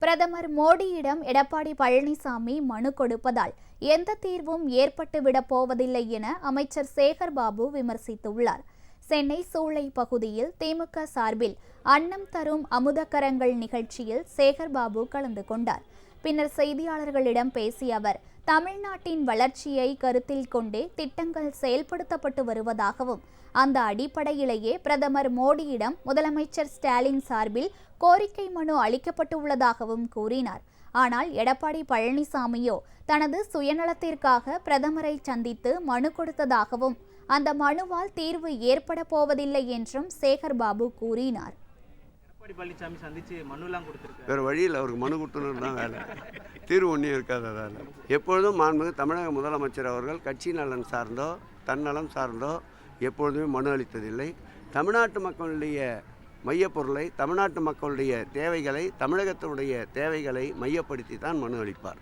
பிரதமர் மோடியிடம் எடப்பாடி பழனிசாமி மனு கொடுப்பதால் எந்த தீர்வும் ஏற்பட்டுவிடப் போவதில்லை என அமைச்சர் சேகர்பாபு விமர்சித்துள்ளார். சென்னை சூளை பகுதியில் திமுக சார்பில் அன்னம் தரும் அமுதக்கரங்கள் நிகழ்ச்சியில் சேகர்பாபு கலந்து கொண்டார். பின்னர் செய்தியாளர்களிடம் பேசிய அவர், தமிழ்நாட்டின் வளர்ச்சியை கருத்தில் கொண்டே திட்டங்கள் செயல்படுத்தப்பட்டு வருவதாகவும், அந்த அடிப்படையிலேயே பிரதமர் மோடியிடம் முதலமைச்சர் ஸ்டாலின் சார்பில் கோரிக்கை மனு அளிக்கப்பட்டுள்ளதாகவும் கூறினார். ஆனால் எடப்பாடி பழனிசாமியோ தனது சுயநலத்திற்காக பிரதமரை சந்தித்து மனு கொடுத்ததாகவும், அந்த மனுவால் தீர்வு ஏற்பட போவதில்லை என்றும் சேகர்பாபு கூறினார். வேறு வழியில் அவருக்கு மனு கொடுத்துன்னு தான் வேலை, தீர்வு ஒன்றும் இருக்காது. அதால் எப்பொழுதும் மாண்புமிகு தமிழக முதலமைச்சர் அவர்கள் கட்சி நலன் சார்ந்தோ தன்னலம் சார்ந்தோ எப்பொழுதுமே மனு அளித்ததில்லை. தமிழ்நாட்டு மக்களுடைய மையப்பொருளை, தமிழ்நாட்டு மக்களுடைய தேவைகளை, தமிழகத்தினுடைய தேவைகளை மையப்படுத்தி தான் மனு அளிப்பார்.